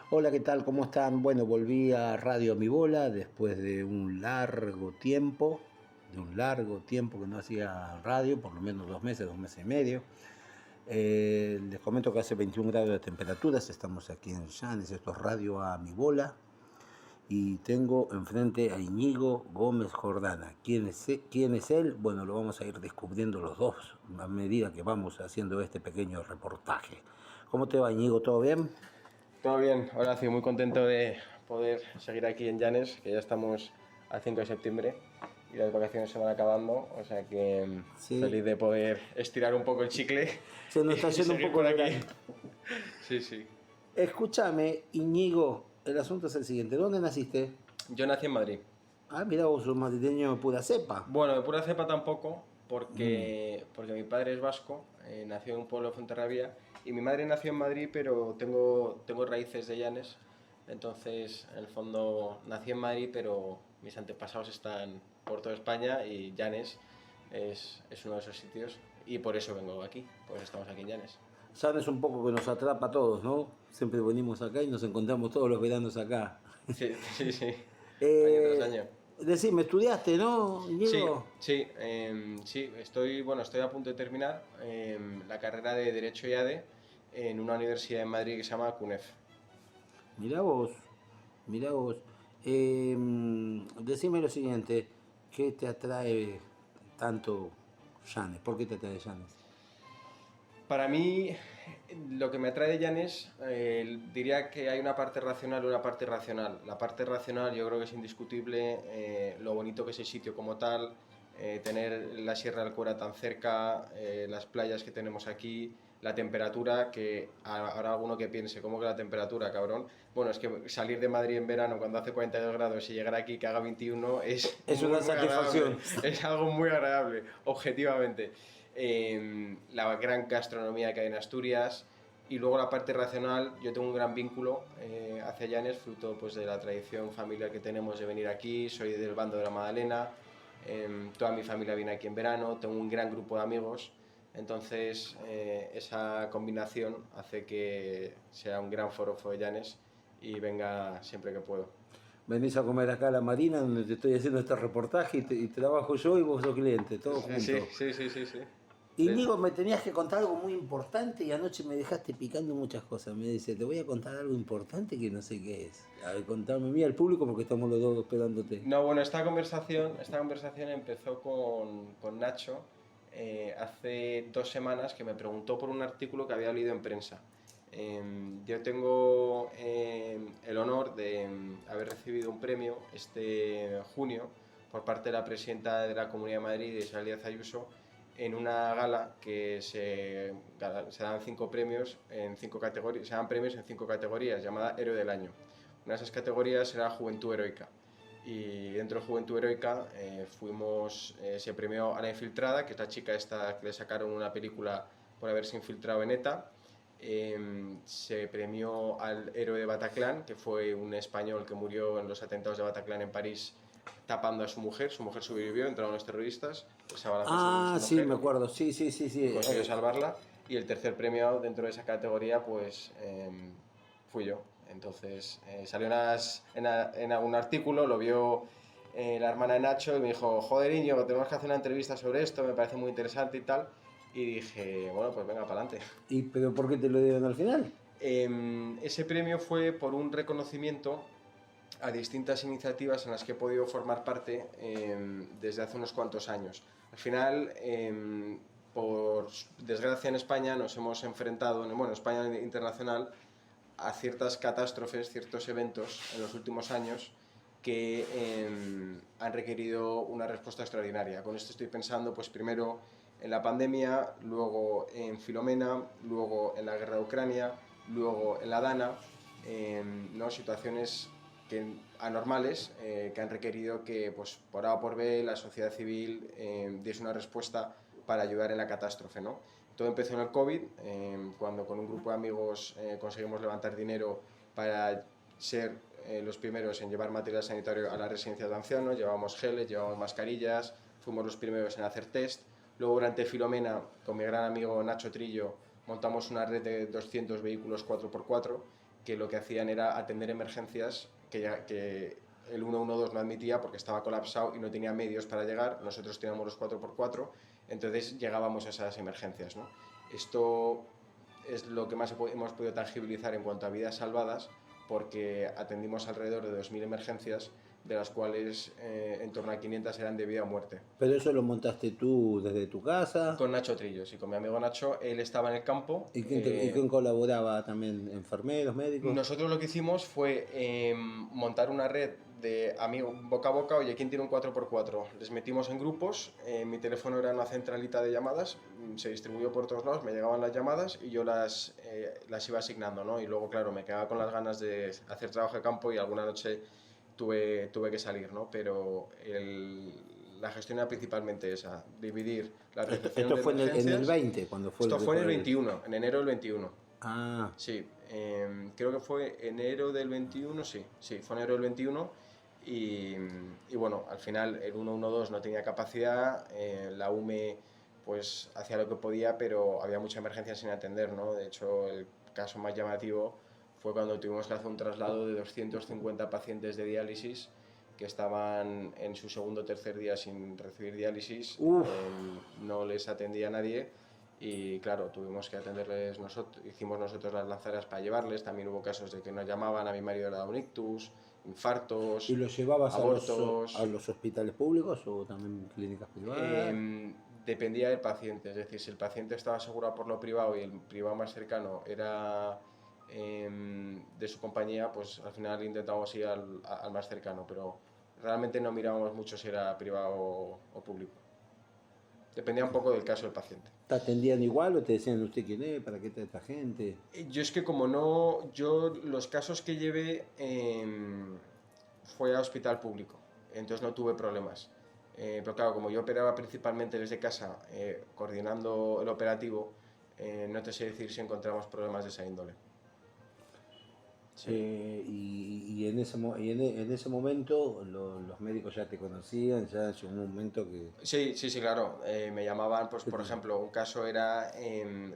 Hola, ¿qué tal? ¿Cómo están? Bueno, volví a Radio Mi Bola después de un largo tiempo que no hacía radio, por lo menos 2 meses, 2 meses y medio. Les comento que hace 21 grados de temperaturas, estamos aquí en Llanes, esto es Radio a Mi Bola, y tengo enfrente a Íñigo Gómez Jordana. ¿Quién es él? Bueno, lo vamos a ir descubriendo los dos a medida que vamos haciendo este pequeño reportaje. ¿Cómo te va, Íñigo? ¿Todo bien? Todo bien, Horacio, muy contento de poder seguir aquí en Llanes, que ya estamos a 5 de septiembre y las vacaciones se van acabando, o sea que Sí, feliz de poder estirar un poco el chicle se nos está y yendo un seguir poco por el aquí. verano. Sí, sí. Escúchame, Iñigo, el asunto es el siguiente. ¿Dónde naciste? Yo nací en Madrid. Ah, mira, vos sos madrileño de pura cepa. Bueno, de pura cepa tampoco, Mm. porque mi padre es vasco, nació en un pueblo de Fuenterrabía, y mi madre nació en Madrid, pero tengo raíces de Llanes, entonces en el fondo nací en Madrid, pero mis antepasados están por toda España y Llanes es uno de esos sitios, y por eso vengo aquí, pues estamos aquí en Llanes. Sabes un poco que nos atrapa a todos, ¿no? Siempre venimos acá y nos encontramos todos los veranos acá. Sí, sí, sí, año tras Eh, año. Decime, ¿estudiaste, no, Sí, Iñigo? sí, sí, estoy a punto de terminar la carrera de Derecho y ADE en una universidad en Madrid que se llama CUNEF. Mirá vos, mirá vos. Decime lo siguiente, ¿qué te atrae tanto Llanes? ¿Por qué te atrae Llanes? Para mí, lo que me atrae de Llanes, diría que hay una parte racional y una parte irracional. La parte racional yo creo que es indiscutible, lo bonito que es el sitio como tal, tener la Sierra del Cora tan cerca, las playas que tenemos aquí, la temperatura, que habrá alguno que piense, ¿cómo que la temperatura, cabrón? Bueno, es que salir de Madrid en verano cuando hace 42 grados y llegar aquí que haga 21 es Es una muy agradable, satisfacción. es algo muy agradable, objetivamente. La gran gastronomía que hay en Asturias y luego la parte racional. Yo tengo un gran vínculo hacia Llanes, fruto pues, de la tradición familiar que tenemos de venir aquí, soy del bando de la Magdalena, toda mi familia viene aquí en verano, tengo un gran grupo de amigos, entonces esa combinación hace que sea un gran forofo de Llanes y venga siempre que puedo. Venís a comer acá a la Marina, donde te estoy haciendo este reportaje y trabajo yo y vos sos cliente, todos Sí, sí, juntos. sí, sí, sí, sí. Íñigo, me tenías que contar algo muy importante y anoche me dejaste picando muchas cosas. Me dice, te voy a contar algo importante que no sé qué es. A ver, contame a mí al público porque estamos los dos esperándote. No, bueno, esta conversación empezó con Nacho hace 2 semanas que me preguntó por un artículo que había leído en prensa. Yo tengo el honor de haber recibido un premio este junio por parte de la presidenta de la Comunidad de Madrid, Isabel Díaz Ayuso, en una gala que se dan 5 premios en 5 categorías, se dan premios en 5 categorías, llamada Héroe del Año. Una de esas categorías era Juventud Heroica. Y dentro de Juventud Heroica se premió a la infiltrada, que es la chica esta que le sacaron una película por haberse infiltrado en ETA. Se premió al héroe de Bataclan, que fue un español que murió en los atentados de Bataclan en París tapando a su mujer sobrevivió, entraron los terroristas, pesaba la fecha de Ah, su sí, me mujer acuerdo. Sí, sí, sí, y sí. consiguió salvarla. Y el tercer premio dentro de esa categoría, pues fui yo. Entonces salió en algún artículo, lo vio la hermana de Nacho y me dijo, joder, niño, tenemos que hacer una entrevista sobre esto, me parece muy interesante y tal. Y dije, bueno, pues venga, para adelante. ¿Pero por qué te lo dieron al final? Ese premio fue por un reconocimiento a distintas iniciativas en las que he podido formar parte desde hace unos cuantos años. Al final, por desgracia en España nos hemos enfrentado, bueno, en España internacional, a ciertas catástrofes, ciertos eventos en los últimos años que han requerido una respuesta extraordinaria. Con esto estoy pensando, pues primero en la pandemia, luego en Filomena, luego en la guerra de Ucrania, luego en la Dana, ¿no? Situaciones anormales que han requerido que, pues, por A o por B, la sociedad civil diese una respuesta para ayudar en la catástrofe, ¿no? Todo empezó en el COVID, cuando con un grupo de amigos conseguimos levantar dinero para ser los primeros en llevar material sanitario a las residencias de ancianos, llevábamos geles, llevábamos mascarillas, fuimos los primeros en hacer test. Luego durante Filomena, con mi gran amigo Nacho Trillo, montamos una red de 200 vehículos 4x4 que lo que hacían era atender emergencias que el 112 no admitía porque estaba colapsado y no tenía medios para llegar. Nosotros teníamos los 4x4, entonces llegábamos a esas emergencias, ¿no? Esto es lo que más hemos podido tangibilizar en cuanto a vidas salvadas, porque atendimos alrededor de 2.000 emergencias, de las cuales en torno a 500 eran de vida o muerte. ¿Pero eso lo montaste tú desde tu casa? Con Nacho Trillos y con mi amigo Nacho, él estaba en el campo. ¿Y quién colaboraba también? ¿Enfermeros, médicos? Nosotros lo que hicimos fue montar una red de amigos boca a boca. Oye, ¿quién tiene un 4x4? Les metimos en grupos, mi teléfono era una centralita de llamadas, se distribuyó por todos lados, me llegaban las llamadas y yo las iba asignando, ¿no? Y luego, claro, me quedaba con las ganas de hacer trabajo de campo y alguna noche tuve que salir, ¿no? Pero la gestión era principalmente esa, dividir la recepción Esto fue de en el 20, cuando fue Esto fue en el 21, en enero del 21. Ah. Sí, creo que fue enero del 21, sí, fue enero del 21 y bueno, al final el 112 no tenía capacidad, la UME pues hacía lo que podía, pero había mucha emergencia sin atender, ¿no? De hecho, el caso más llamativo fue cuando tuvimos que hacer un traslado de 250 pacientes de diálisis que estaban en su segundo o tercer día sin recibir diálisis, no les atendía nadie. Y claro, tuvimos que atenderles nosotros, hicimos nosotros las lanzaderas para llevarles, también hubo casos de que nos llamaban, a mi marido le daba un ictus, infartos, ¿Y los llevabas abortos. a los hospitales públicos o también clínicas privadas? Dependía del paciente, es decir, si el paciente estaba asegurado por lo privado y el privado más cercano era de su compañía, pues al final intentábamos ir al más cercano, pero realmente no mirábamos mucho si era privado o público. Dependía un poco del caso del paciente. ¿Te atendían igual o te decían usted quién es, para qué está esta gente? Yo es que como no, yo los casos que llevé fue a hospital público, entonces no tuve problemas. Pero claro, como yo operaba principalmente desde casa, coordinando el operativo, no te sé decir si encontramos problemas de esa índole. Sí. Y en ese momento los médicos ya te conocían, ya llegó un momento que... Sí, claro. Me llamaban, pues por ejemplo, un caso era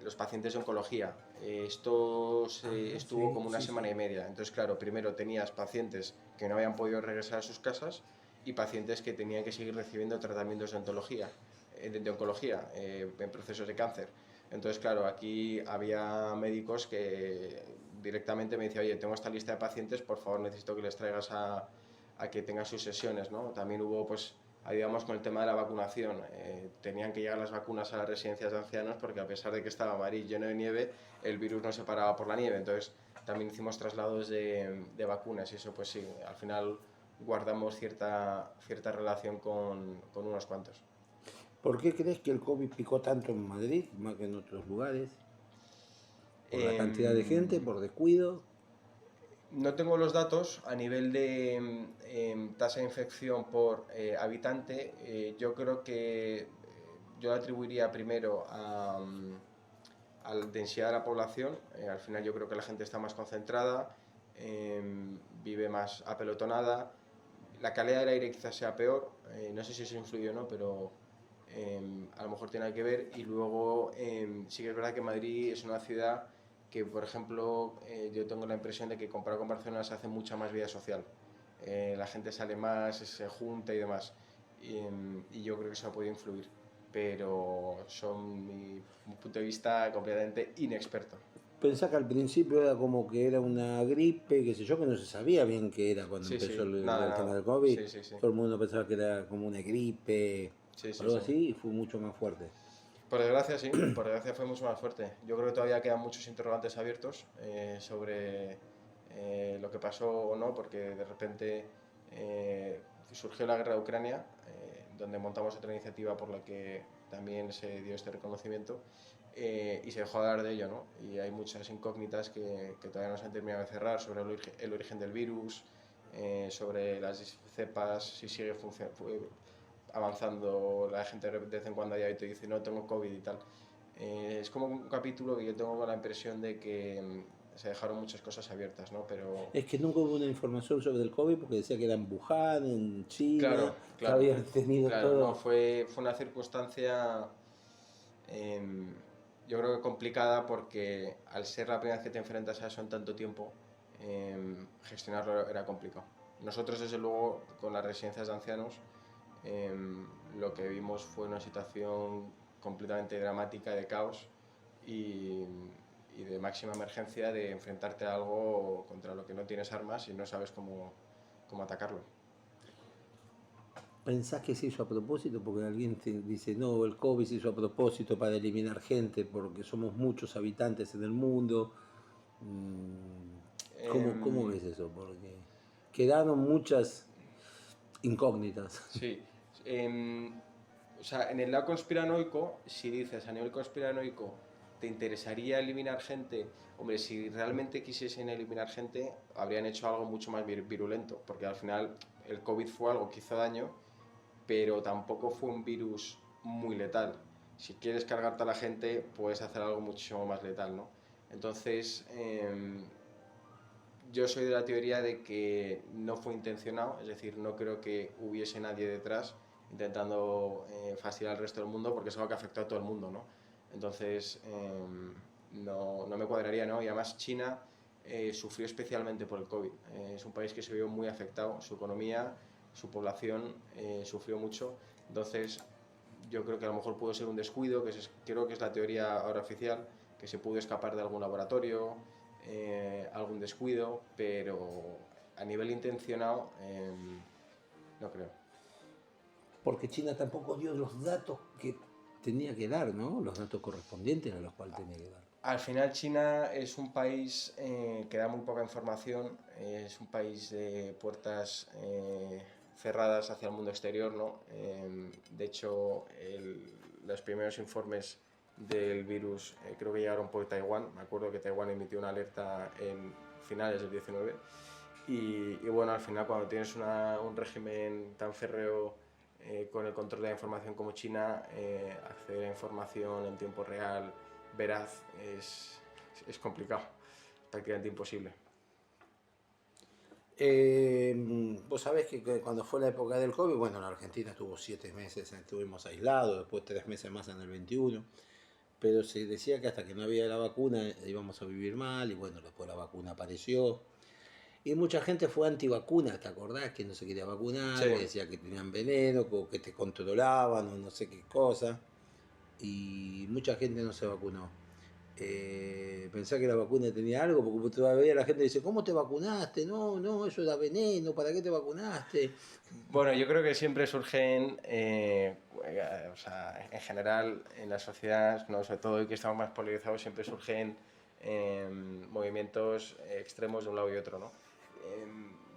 los pacientes de oncología. Esto estuvo como una semana y media. Entonces, claro, primero tenías pacientes que no habían podido regresar a sus casas y pacientes que tenían que seguir recibiendo tratamientos de oncología, en procesos de cáncer. Entonces, claro, aquí había médicos que directamente me decían, oye, tengo esta lista de pacientes, por favor necesito que les traigas a que tengan sus sesiones, ¿no? También hubo, pues, ayudamos con el tema de la vacunación. Tenían que llegar las vacunas a las residencias de ancianos porque a pesar de que estaba amarillo lleno de nieve, el virus no se paraba por la nieve. Entonces, también hicimos traslados de vacunas y eso, pues sí, al final guardamos cierta relación con unos cuantos. ¿Por qué crees que el COVID picó tanto en Madrid, más que en otros lugares? ¿Por la cantidad de gente, por descuido? No tengo los datos a nivel de tasa de infección por habitante. Yo creo que yo lo atribuiría primero a la densidad de la población. Al final yo creo que la gente está más concentrada, vive más apelotonada. La calidad del aire quizás sea peor, no sé si eso influye o no, pero a lo mejor tiene que ver. Y luego sí que es verdad que Madrid es una ciudad que, por ejemplo, yo tengo la impresión de que comparado con Barcelona se hace mucha más vida social. La gente sale más, se junta y demás. Y yo creo que eso ha podido influir. Pero son mi punto de vista completamente inexperto. Pensá que al principio era como que era una gripe, qué sé yo, que no se sabía bien qué era cuando empezó el tema del COVID. Todo el mundo pensaba que era como una gripe, algo así, y fue mucho más fuerte. Por desgracia, sí, por desgracia fue mucho más fuerte. Yo creo que todavía quedan muchos interrogantes abiertos sobre lo que pasó o no, porque de repente surgió la guerra de Ucrania, donde montamos otra iniciativa por la que también se dio este reconocimiento, y se dejó de hablar de ello, ¿no? Y hay muchas incógnitas que todavía no se han terminado de cerrar sobre el origen del virus, sobre las cepas, si sigue avanzando, la gente de vez en cuando ya te dice no tengo COVID y tal. Es como un capítulo que yo tengo la impresión de que se dejaron muchas cosas abiertas, ¿no? Pero... Es que nunca hubo una información sobre el COVID porque decía que era en Wuhan, en China, claro, que habían tenido todo... No, fue una circunstancia yo creo que complicada porque al ser la primera vez que te enfrentas a eso en tanto tiempo, gestionarlo era complicado. Nosotros, desde luego, con las residencias de ancianos, lo que vimos fue una situación completamente dramática, de caos y, y de máxima emergencia, de enfrentarte a algo contra lo que no tienes armas y no sabes cómo atacarlo. ¿Pensás que se hizo a propósito? Porque alguien te dice, no, el COVID se hizo a propósito para eliminar gente porque somos muchos habitantes en el mundo. ¿Cómo Em, ves eso? Porque quedaron muchas incógnitas. sí, em, o sea, en el lado conspiranoico, si dices a nivel conspiranoico, ¿te interesaría eliminar gente? Hombre, si realmente quisiesen eliminar gente, habrían hecho algo mucho más virulento, porque al final el COVID fue algo que hizo daño, pero tampoco fue un virus muy letal. Si quieres cargarte a la gente, puedes hacer algo muchísimo más letal, ¿no? Entonces, yo soy de la teoría de que no fue intencionado, es decir, no creo que hubiese nadie detrás intentando fastidiar al resto del mundo, porque es algo que afectó a todo el mundo, ¿no? Entonces, no me cuadraría, ¿no? Y además China sufrió especialmente por el COVID. Es un país que se vio muy afectado, su economía, su población sufrió mucho. Entonces, yo creo que a lo mejor pudo ser un descuido, creo que es la teoría ahora oficial, que se pudo escapar de algún laboratorio, algún descuido, pero a nivel intencionado, no creo. Porque China tampoco dio los datos que tenía que dar, ¿no? Los datos correspondientes a los cuales tenía que dar. Al final China es un país que da muy poca información, es un país de puertas cerradas hacia el mundo exterior, ¿no? De hecho, los primeros informes del virus creo que llegaron por Taiwán. Me acuerdo que Taiwán emitió una alerta en finales del 19 y bueno, al final cuando tienes un régimen tan férreo con el control de la información como China, acceder a información en tiempo real, veraz, es complicado, prácticamente imposible. Vos sabés que cuando fue la época del COVID, bueno, en Argentina estuvo 7 meses, estuvimos aislados, después 3 meses más en el 21, pero se decía que hasta que no había la vacuna íbamos a vivir mal, y bueno, después la vacuna apareció. Y mucha gente fue antivacuna, ¿te acordás? Que no se quería vacunar, Sí, que decía que tenían veneno, que te controlaban o no sé qué cosa. Y mucha gente no se vacunó. Pensá que la vacuna tenía algo, porque todavía la gente dice, ¿cómo te vacunaste? No, no, eso era veneno, ¿para qué te vacunaste? bueno, yo creo que siempre surgen, o sea, en general en la sociedad, ¿no? Sobre todo hoy que estamos más polarizados, siempre surgen movimientos extremos de un lado y otro, ¿no?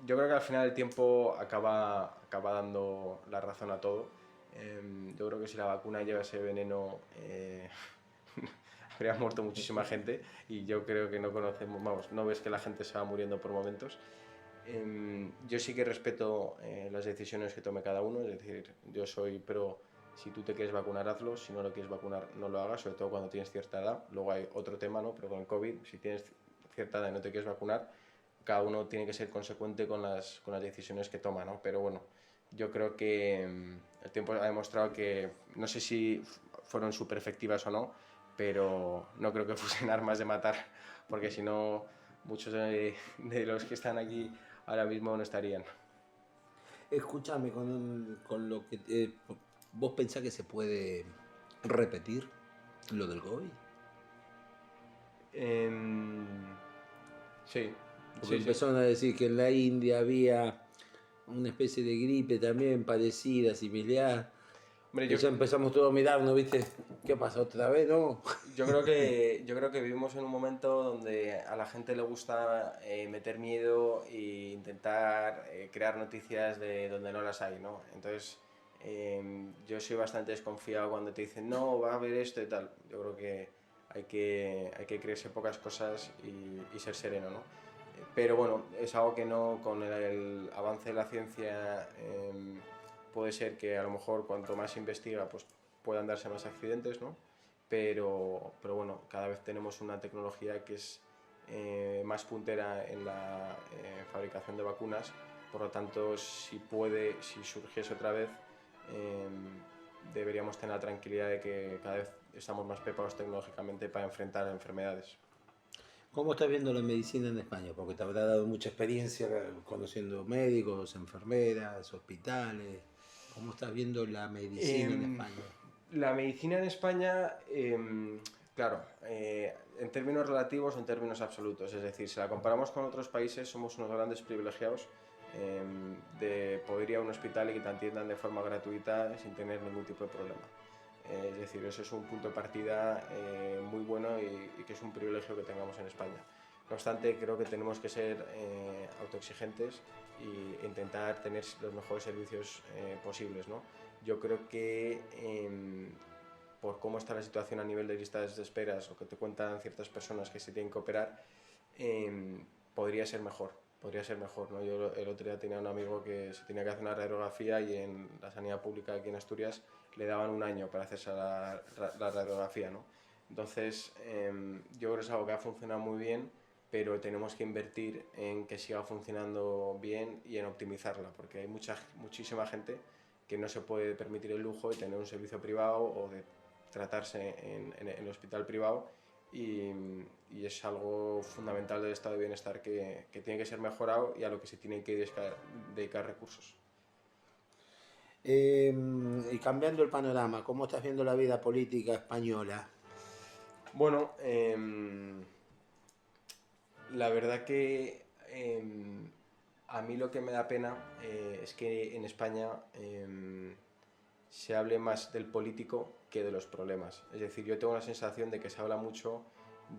Yo creo que al final el tiempo acaba dando la razón a todo. Yo creo que si la vacuna lleva ese veneno, habría muerto muchísima gente, y yo creo que no conocemos, vamos, no ves que la gente se va muriendo por momentos. Yo sí que respeto las decisiones que tome cada uno, es decir, yo soy pro, si tú te quieres vacunar, hazlo, si no lo quieres vacunar, no lo hagas, sobre todo cuando tienes cierta edad. Luego hay otro tema, ¿no? Pero con el COVID, si tienes cierta edad y no te quieres vacunar, cada uno tiene que ser consecuente con las decisiones que toma, ¿no? Pero bueno, yo creo que el tiempo ha demostrado que, no sé si fueron súper efectivas o no, pero no creo que fuesen armas de matar, porque si no, muchos de los que están aquí ahora mismo no estarían. Escúchame, con lo que... ¿vos pensás que se puede repetir lo del COVID? Sí, Porque sí, sí. empezaron a decir que en la India había una especie de gripe también parecida, similar. Hombre, Y ya empezamos todos a mirarnos, ¿viste? ¿Qué pasa otra vez, no? yo creo que vivimos en un momento donde a la gente le gusta meter miedo e intentar crear noticias de donde no las hay, ¿no? Entonces, yo soy bastante desconfiado cuando te dicen, no, va a haber esto y tal. Yo creo que hay que creerse pocas cosas y ser sereno, ¿no? Pero bueno, es algo que no, con el avance de la ciencia, puede ser que a lo mejor cuanto más se investiga, pues puedan darse más accidentes, ¿no? Pero bueno, cada vez tenemos una tecnología que es más puntera en la fabricación de vacunas. Por lo tanto, si surgiese otra vez, eh, deberíamos tener la tranquilidad de que cada vez estamos más preparados tecnológicamente para enfrentar enfermedades. ¿Cómo estás viendo la medicina en España? Porque te habrá dado mucha experiencia conociendo médicos, enfermeras, hospitales. ¿Cómo estás viendo la medicina en Em, España? la medicina en España, claro, en términos relativos o en términos absolutos, es decir, si la comparamos con otros países, somos unos grandes privilegiados de poder ir a un hospital y que te atiendan de forma gratuita sin tener ningún tipo de problema. Es decir, eso es un punto de partida muy bueno y que es un privilegio que tengamos en España. No obstante, creo que tenemos que ser autoexigentes e intentar tener los mejores servicios posibles, ¿no? Yo creo que por cómo está la situación a nivel de listas de esperas o que te cuentan ciertas personas que se tienen que operar, podría ser mejor. Podría ser mejor, ¿no? Yo el otro día tenía un amigo que se tenía que hacer una radiografía y en la sanidad pública aquí en Asturias le daban un año para hacerse la radiografía, ¿no? Entonces, yo creo que es algo que ha funcionado muy bien, pero tenemos que invertir en que siga funcionando bien y en optimizarla, porque hay muchísima gente que no se puede permitir el lujo de tener un servicio privado o de tratarse en el hospital privado y es algo fundamental del estado de bienestar que tiene que ser mejorado y a lo que se tienen que dedicar recursos. Y cambiando el panorama, ¿cómo estás viendo la vida política española? Bueno, la verdad que a mí lo que me da pena es que en España se hable más del político que de los problemas. Es decir, yo tengo la sensación de que se habla mucho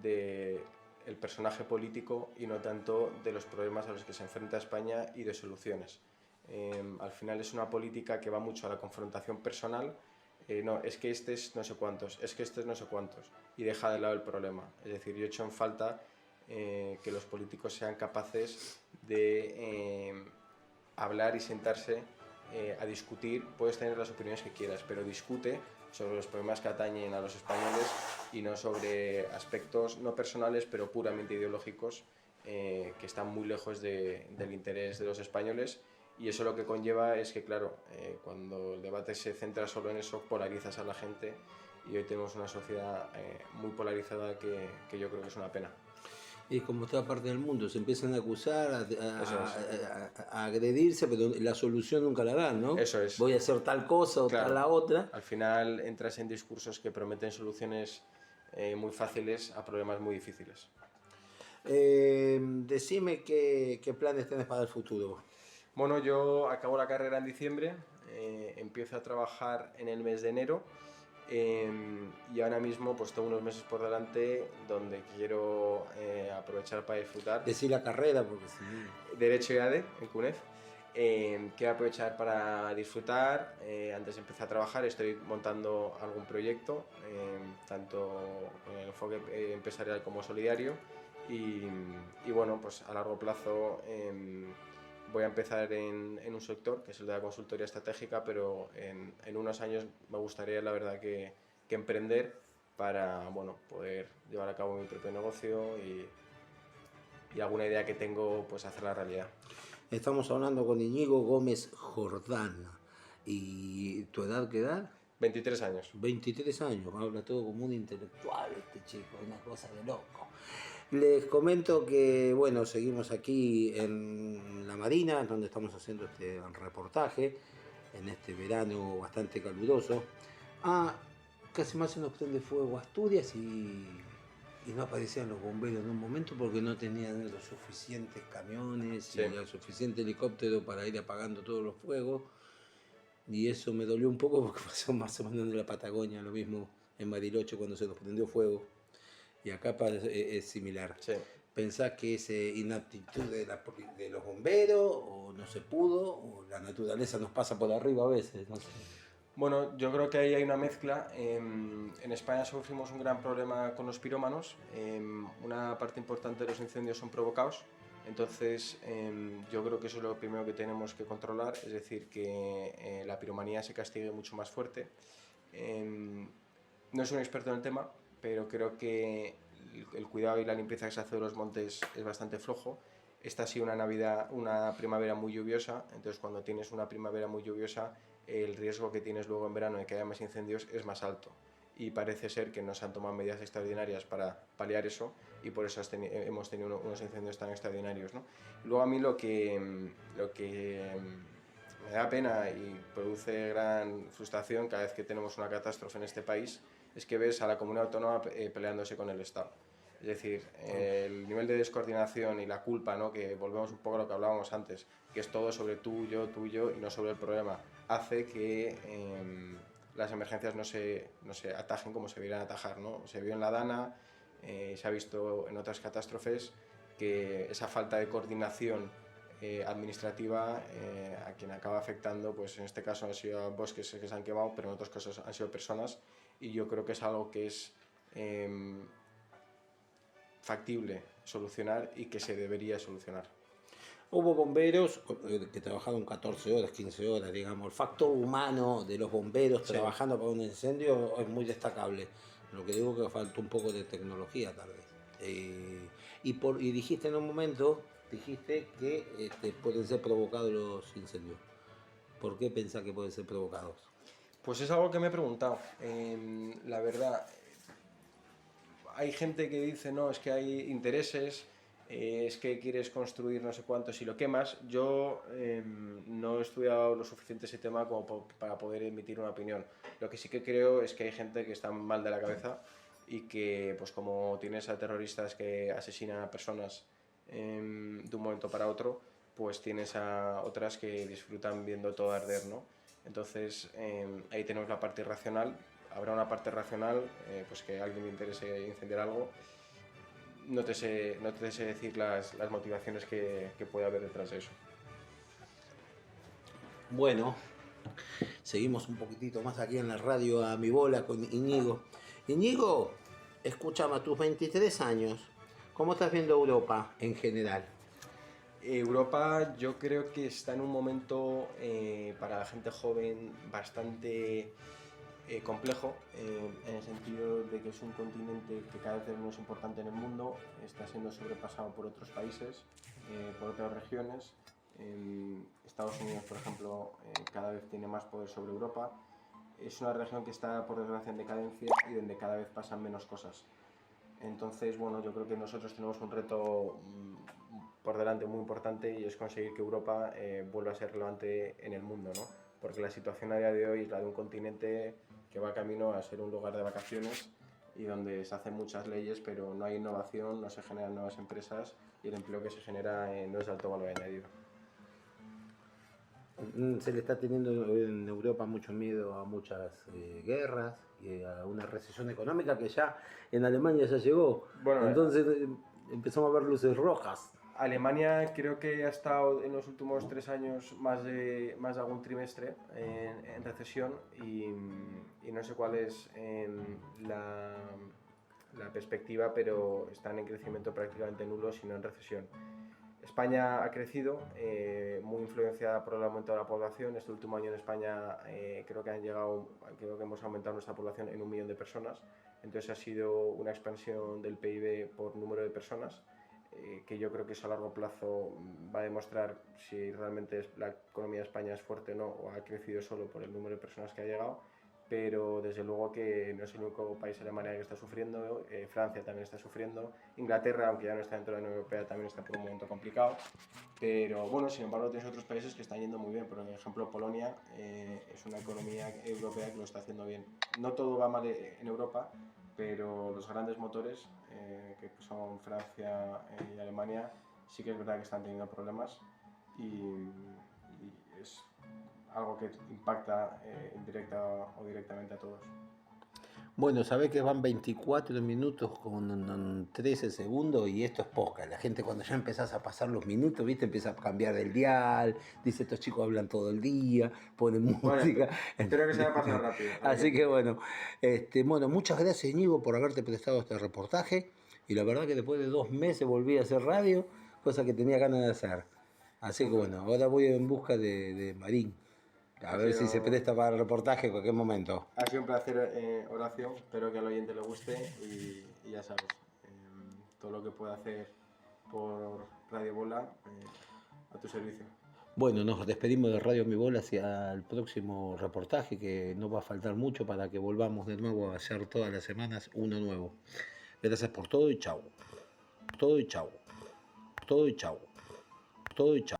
de el personaje político y no tanto de los problemas a los que se enfrenta España y de soluciones. Al final es una política que va mucho a la confrontación personal. No, es que este es no sé cuántos, es que este es no sé cuántos, y deja de lado el problema. Es decir, yo echo en falta que los políticos sean capaces de hablar y sentarse a discutir. Puedes tener las opiniones que quieras, pero discute sobre los problemas que atañen a los españoles y no sobre aspectos no personales, pero puramente ideológicos, que están muy lejos del interés de los españoles. Y eso lo que conlleva es que, claro, cuando el debate se centra solo en eso, polarizas a la gente y hoy tenemos una sociedad muy polarizada que yo creo que es una pena. Y como toda parte del mundo, se empiezan a acusar, Eso es. a agredirse, pero la solución nunca la dan, ¿no? Eso es. Voy a hacer tal cosa o tal Claro, la otra. al final entras en discursos que prometen soluciones muy fáciles a problemas muy difíciles. Decime qué planes tenés para el futuro. Bueno, yo acabo la carrera en diciembre, empiezo a trabajar en el mes de enero y ahora mismo pues tengo unos meses por delante donde quiero aprovechar para disfrutar. Decir la carrera, porque si... Derecho y ADE en CUNEF. Quiero aprovechar para disfrutar. Antes de empezar a trabajar estoy montando algún proyecto, tanto con el enfoque empresarial como solidario. Y bueno, pues a largo plazo voy a empezar en un sector que es el de la consultoría estratégica, pero en unos años me gustaría, la verdad, que emprender para bueno, poder llevar a cabo mi propio negocio y alguna idea que tengo, pues hacerla realidad. Estamos hablando con Íñigo Gómez Jordán. ¿Y tu edad qué edad? 23 años. 23 años, habla todo como un intelectual este chico, una cosa de loco. Les comento que, bueno, seguimos aquí en la Marina, donde estamos haciendo este reportaje, en este verano bastante caluroso. Casi más se nos prende fuego Asturias y no aparecían los bomberos en un momento porque no tenían los suficientes camiones Sí. y el suficiente helicóptero para ir apagando todos los fuegos. Y eso me dolió un poco porque pasó más o menos en la Patagonia, lo mismo en Bariloche cuando se nos prendió fuego. Y acá es similar. Sí. ¿Pensás que es inaptitud de los bomberos o no se pudo o la naturaleza nos pasa por arriba a veces? No sé. Bueno, yo creo que ahí hay una mezcla. En España sufrimos un gran problema con los pirómanos. Una parte importante de los incendios son provocados. Entonces, yo creo que eso es lo primero que tenemos que controlar, es decir, que la piromanía se castigue mucho más fuerte. No soy un experto en el tema, pero creo que el cuidado y la limpieza que se hace de los montes es bastante flojo. Esta ha sido una primavera muy lluviosa, entonces cuando tienes una primavera muy lluviosa, el riesgo que tienes luego en verano de que haya más incendios es más alto. y parece ser que no se han tomado medidas extraordinarias para paliar eso y por eso hemos tenido unos incendios tan extraordinarios, ¿no? Luego a mí lo que me da pena y produce gran frustración cada vez que tenemos una catástrofe en este país es que ves a la comunidad autónoma peleándose con el Estado. Es decir, el nivel de descoordinación y la culpa, ¿no? Que volvemos un poco a lo que hablábamos antes, que es todo sobre tú, yo y no sobre el problema, hace que las emergencias no se atajen como se deberían atajar, ¿no? Se vio en la Dana, se ha visto en otras catástrofes que esa falta de coordinación administrativa a quien acaba afectando, pues en este caso han sido bosques que se han quemado, pero en otros casos han sido personas, y yo creo que es algo que es factible solucionar y que se debería solucionar. Hubo bomberos que trabajaron 14 horas, 15 horas, digamos. El factor humano de los bomberos trabajando para un incendio es muy destacable. Lo que digo que faltó un poco de tecnología, tal vez. Y dijiste en un momento, dijiste que pueden ser provocados los incendios. ¿Por qué pensás que pueden ser provocados? Pues es algo que me he preguntado. La verdad, hay gente que dice, no, es que hay intereses, es que quieres construir no sé cuántos y lo quemas. Yo no he estudiado lo suficiente ese tema como para poder emitir una opinión. Lo que sí que creo es que hay gente que está mal de la cabeza y que, pues como tienes a terroristas que asesinan a personas de un momento para otro, pues tienes a otras que disfrutan viendo todo arder, ¿no? Entonces ahí tenemos la parte irracional. Habrá una parte racional, pues que a alguien le interese incendiar algo. No te sé decir las motivaciones que puede haber detrás de eso. Bueno, seguimos un poquitito más aquí en la radio a mi bola con Íñigo. Íñigo, escúchame, a tus 23 años, ¿cómo estás viendo Europa en general? Europa yo creo que está en un momento para la gente joven bastante complejo, en el sentido de que es un continente que cada vez es menos importante en el mundo, está siendo sobrepasado por otros países, por otras regiones. Estados Unidos, por ejemplo, cada vez tiene más poder sobre Europa. Es una región que está, por desgracia, en decadencia y donde cada vez pasan menos cosas. Entonces, bueno, yo creo que nosotros tenemos un reto por delante muy importante, y es conseguir que Europa vuelva a ser relevante en el mundo, ¿no? Porque la situación a día de hoy es la de un continente que va camino a ser un lugar de vacaciones y donde se hacen muchas leyes, pero no hay innovación, no se generan nuevas empresas y el empleo que se genera no es de alto valor añadido. Se le está teniendo en Europa mucho miedo a muchas guerras y a una recesión económica que ya en Alemania ya llegó. Bueno, entonces empezamos a ver luces rojas. Alemania creo que ha estado en los últimos 3 años más de algún trimestre en recesión y no sé cuál es la perspectiva, pero están en crecimiento prácticamente nulo, sino en recesión. España ha crecido, muy influenciada por el aumento de la población. Este último año en España creo que hemos aumentado nuestra población en 1 millón de personas. Entonces ha sido una expansión del PIB por número de personas, que yo creo que eso a largo plazo va a demostrar si realmente la economía de España es fuerte o no, o ha crecido solo por el número de personas que ha llegado. Pero desde luego que no es el único país, Alemania, que está sufriendo, Francia también está sufriendo, Inglaterra, aunque ya no está dentro de la Unión Europea, también está por un momento complicado, pero bueno, sin embargo tienes otros países que están yendo muy bien. Por ejemplo, Polonia es una economía europea que lo está haciendo bien. No todo va mal en Europa, pero los grandes motores, que son Francia y Alemania, sí que es verdad que están teniendo problemas y es algo que impacta indirecta o directamente a todos. Bueno, sabés que van 24 minutos con 13 segundos y esto es poca. La gente cuando ya empezás a pasar los minutos, ¿viste? Empieza a cambiar el dial, dice estos chicos hablan todo el día, ponen música. Espero que se vaya a pasar rápido. Así que bueno, bueno, muchas gracias Íñigo por haberte prestado este reportaje y la verdad que después de 2 meses volví a hacer radio, cosa que tenía ganas de hacer. Así que bueno, ahora voy en busca de Marín. A ver si se presta para el reportaje en cualquier momento. Ha sido un placer, Horacio. Espero que al oyente le guste y ya sabes, todo lo que pueda hacer por Radio Bola, a tu servicio. Bueno, nos despedimos de Radio Mi Bola hacia el próximo reportaje, que no va a faltar mucho para que volvamos de nuevo a hacer todas las semanas uno nuevo. Gracias por todo y chau. Todo y chau. Todo y chau. Todo y chau.